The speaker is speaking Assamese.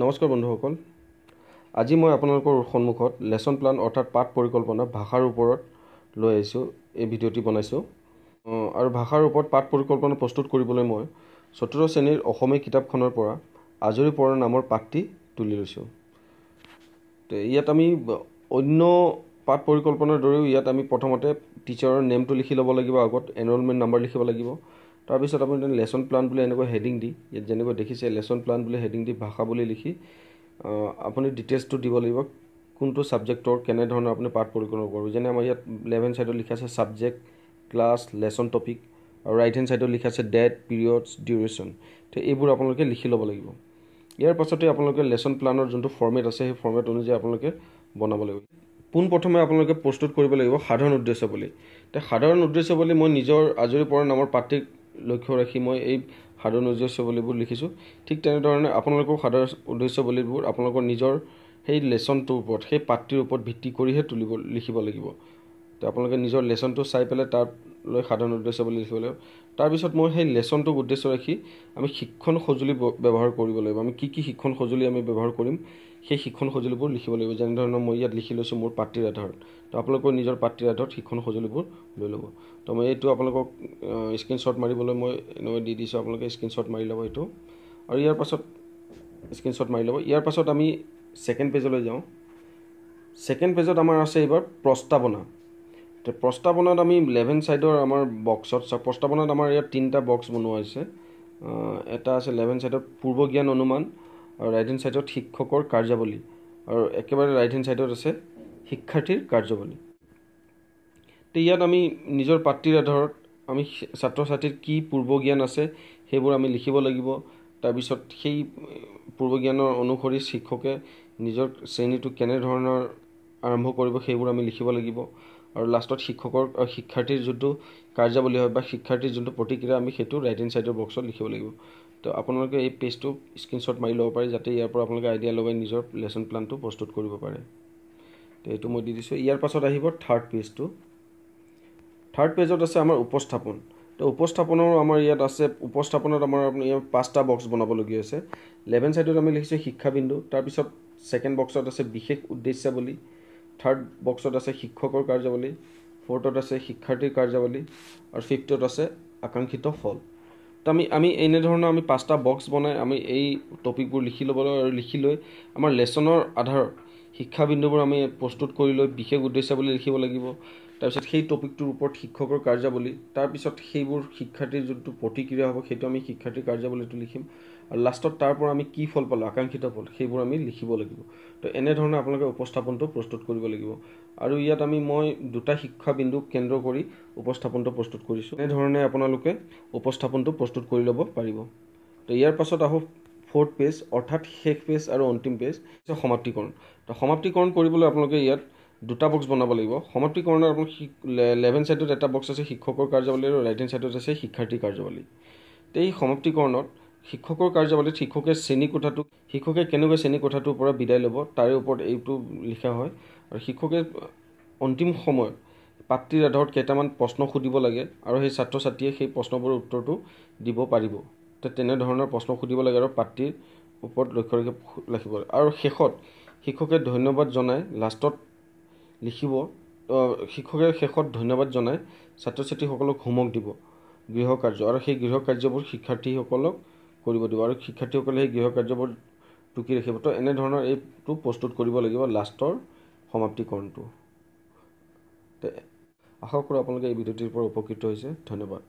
নমস্কাৰ বন্ধুসকল, আজি মই আপোনালোকৰ সন্মুখত লেসন প্লান অৰ্থাৎ পাঠ পৰিকল্পনা ভাষাৰ ওপৰত লৈ আহিছোঁ। এই ভিডিঅ'টি বনাইছোঁ আৰু ভাষাৰ ওপৰত পাঠ পৰিকল্পনা প্ৰস্তুত কৰিবলৈ মই ১৪ শ্ৰেণীৰ অসমীয়া কিতাপখনৰ পৰা আজৰি পৰা নামৰ পাঠটি তুলি লৈছোঁ। তো ইয়াত আমি অন্য পাঠ পৰিকল্পনাৰ দৰেও ইয়াত আমি প্ৰথমতে টিচাৰৰ নেমটো লিখি ল'ব লাগিব, আগত এনৰলমেণ্ট নাম্বাৰ লিখিব লাগিব। তাৰপিছত আপুনি লেসন প্লান বুলি এনেকৈ হেডিং দি, ইয়াত যেনেকৈ দেখিছে লেসন প্লান বুলি হেডিং দি ভাষা বুলি লিখি আপুনি ডিটেইলছটো দিব লাগিব, কোনটো ছাবজেক্টৰ কেনেধৰণৰ আপুনি পাঠ পৰিকল্পনা কৰিব। যেনে আমাৰ ইয়াত লেফ্ট হেণ্ড ছাইডত লিখা আছে ছাবজেক্ট, ক্লাছ, লেসন টপিক, আৰু ৰাইট হেণ্ড ছাইডত লিখা আছে ডেট, পিৰিয়ডছ, ডিউৰেশ্যন। তো এইবোৰ আপোনালোকে লিখি ল'ব লাগিব। ইয়াৰ পাছতে আপোনালোকে লেসন প্লানৰ যোনটো ফৰ্মেট আছে সেই ফৰ্মেট অনুযায়ী আপোনালোকে বনাব লাগিব। পোনপ্ৰথমে আপোনালোকে প্ৰস্তুত কৰিব লাগিব সাধাৰণ উদ্দেশ্য বুলি। তো সাধাৰণ উদ্দেশ্য বুলি মই নিজৰ আজৰি পৰা নামৰ পাঠটিক লক্ষ্য ৰাখি মই এই সাধাৰণ উদ্দেশ্যাৱলীবোৰ লিখিছোঁ। ঠিক তেনেধৰণে আপোনালোকৰ সাধাৰণ উদ্দেশ্যাৱলীবোৰ আপোনালোকৰ নিজৰ সেই লেসনটোৰ ওপৰত, সেই পাঠটিৰ ওপৰত ভিত্তি কৰিহে লিখিব লাগিব। তো আপোনালোকে নিজৰ লেসনটো চাই পেলাই তাত লৈ সাধাৰণ উদ্দেশ্যাৱলী লিখিব লাগিব। তাৰপিছত মই সেই লেসনটোক উদ্দেশ্য ৰাখি আমি শিক্ষণ সঁজুলি ব্যৱহাৰ কৰিব লাগিব। আমি কি শিক্ষণ সঁজুলি আমি ব্যৱহাৰ কৰিম সেই শিক্ষণ সঁজুলিবোৰ লিখিব লাগিব। যেনেধৰণৰ মই ইয়াত লিখি লৈছোঁ মোৰ পাঠটিৰ আধাৰত। তো আপোনালোকৰ নিজৰ পাঠটিৰ আধাৰত শিক্ষণ সঁজুলিবোৰ লৈ ল'ব। তো মই এইটো আপোনালোকক স্ক্ৰীনশ্বট মাৰিবলৈ মই এনেকৈ দি দিছোঁ, আপোনালোকে স্ক্ৰীনশ্বট মাৰি ল'ব এইটো। আৰু ইয়াৰ পাছত স্ক্ৰীনশ্বট মাৰি ল'ব। ইয়াৰ পাছত আমি ছেকেণ্ড পেজলৈ যাওঁ। ছেকেণ্ড পেজত আমাৰ আছে এইবাৰ প্ৰস্তাৱনা। তো প্ৰস্তাৱনাত আমি লেফ্ট হেণ্ড ছাইডৰ আমাৰ বক্সত, প্ৰস্তাৱনাত আমাৰ ইয়াত 3টা বক্স বনোৱা হৈছে। এটা আছে লেফ্ট হেণ্ড ছাইডত পূৰ্ব জ্ঞান অনুমান, আৰু ৰাইট হেণ্ড ছাইডত শিক্ষকৰ কাৰ্যাৱলী, আৰু একেবাৰে ৰাইট হেণ্ড ছাইডত আছে শিক্ষাৰ্থীৰ কাৰ্যাৱলী। তো ইয়াত আমি নিজৰ পাঠটিৰ আধাৰত আমি ছাত্ৰ ছাত্ৰীৰ কি পূৰ্ব জ্ঞান আছে সেইবোৰ আমি লিখিব লাগিব। তাৰপিছত সেই পূৰ্ব জ্ঞানৰ অনুসৰি শিক্ষকে নিজৰ শ্ৰেণীটো কেনেধৰণৰ আৰম্ভ কৰিব সেইবোৰ আমি লিখিব লাগিব। আৰু লাষ্টত শিক্ষাৰ্থীৰ যোনটো কাৰ্যাৱলী হয় বা শিক্ষাৰ্থীৰ যোনটো প্ৰতিক্ৰিয়া আমি সেইটো ৰাইট হেণ্ড ছাইডৰ বক্সত লিখিব লাগিব। তো আপোনালোকে এই পেজটো স্ক্ৰীনশ্বট মাৰি ল'ব পাৰে, যাতে ইয়াৰ পৰা আপোনালোকে আইডিয়া লগাই নিজৰ লেসন প্লানটো প্ৰস্তুত কৰিব পাৰে। তো এইটো মই দি দিছোঁ। ইয়াৰ পাছত আহিব থাৰ্ড পেজটো। থাৰ্ড পেজত আছে আমাৰ উপস্থাপন। তো উপস্থাপনৰ আমাৰ ইয়াত আছে, উপস্থাপনত আমাৰ ইয়াত 5টা বক্স বনাবলগীয়া আছে। লেফ্ট হেণ্ড ছাইডত আমি লিখিছোঁ শিক্ষাবিন্দু, তাৰপিছত ছেকেণ্ড বক্সত আছে বিশেষ উদ্দেশ্যাৱলী, থাৰ্ড বক্সত আছে শিক্ষকৰ কাৰ্যাৱলী, ফ'ৰ্থত আছে শিক্ষাৰ্থীৰ কাৰ্যাৱলী, আৰু ফিফ্থত আছে আকাংক্ষিত ফল। তো আমি এনেধৰণৰ আমি 5টা বক্স বনাই আমি এই টপিকবোৰ লিখি ল'ব লাগিব। আৰু লিখি লৈ আমাৰ লেসনৰ আধাৰত শিক্ষাবিন্দুবোৰ আমি প্ৰস্তুত কৰি লৈ বিশেষ উদ্দেশ্যাৱলী লিখিব লাগিব। তাৰপিছত সেই টপিকটোৰ ওপৰত শিক্ষকৰ কাৰ্যাৱলী, তাৰপিছত সেইবোৰ শিক্ষাৰ্থীৰ যোনটো প্ৰতিক্ৰিয়া হ'ব সেইটো আমি শিক্ষাৰ্থীৰ কাৰ্যাৱলীটো লিখিম। আৰু লাষ্টত তাৰ পৰা আমি কি ফল পালোঁ, আকাংক্ষিত ফল, সেইবোৰ আমি লিখিব লাগিব। তো এনেধৰণে আপোনালোকে উপস্থাপনটো প্ৰস্তুত কৰিব লাগিব। আৰু ইয়াত মই 2টা শিক্ষাবিন্দুক কেন্দ্ৰ কৰি উপস্থাপনটো প্ৰস্তুত কৰিছোঁ। এনেধৰণে আপোনালোকে উপস্থাপনটো প্ৰস্তুত কৰি ল'ব পাৰিব। তো ইয়াৰ পাছত আহোঁ ফ'ৰ্থ পেজ, অৰ্থাৎ শেষ পেজ আৰু অন্তিম পেজ, সমাপ্তিকৰণ। তো সমাপ্তিকৰণ কৰিবলৈ আপোনালোকে ইয়াত 2টা বক্স বনাব লাগিব। সমাপ্তিকৰণত আপোনাৰ লেফ্ট হেণ্ড ছাইডত এটা বক্স আছে শিক্ষকৰ কাৰ্যাৱলী, আৰু ৰাইট হেণ্ড ছাইডত আছে শিক্ষাৰ্থীৰ কাৰ্যাৱলী। তো এই সমাপ্তিকৰণত শিক্ষকৰ কাৰ্যাৱলীত শিক্ষকে কেনেকৈ শ্ৰেণীকোঠাটোৰ পৰা বিদায় ল'ব তাৰে ওপৰত এইটো লিখা হয়। আৰু শিক্ষকে অন্তিম সময়ত পাঠটিৰ আধাৰত কেইটামান প্ৰশ্ন সুধিব লাগে, আৰু সেই ছাত্ৰ ছাত্ৰীয়ে সেই প্ৰশ্নবোৰৰ উত্তৰটো দিব পাৰিব। তো তেনেধৰণৰ প্ৰশ্ন সুধিব লাগে আৰু পাঠটিৰ ওপৰত লক্ষ্য ৰাখি লিখিব। আৰু শেষত শিক্ষকে ধন্যবাদ জনাই লাষ্টত লিখিব। শিক্ষকে শেষত ধন্যবাদ জনাই ছাত্ৰ ছাত্ৰীসকলক হোমৱৰ্ক দিব, গৃহ কাৰ্য, আৰু সেই গৃহ কাৰ্যবোৰ শিক্ষাৰ্থীসকলক কৰিব দিব, আৰু শিক্ষাৰ্থীসকলে সেই গৃহ কাৰ্যবোৰ টুকি ৰাখিব। তো এনেধৰণৰ এইটো প্ৰস্তুত কৰিব লাগিব লাষ্টৰ সমাপ্তিকৰণটো। আশা কৰোঁ আপোনালোকে এই ভিডিঅ'টিৰ পৰা উপকৃত হৈছে। ধন্যবাদ।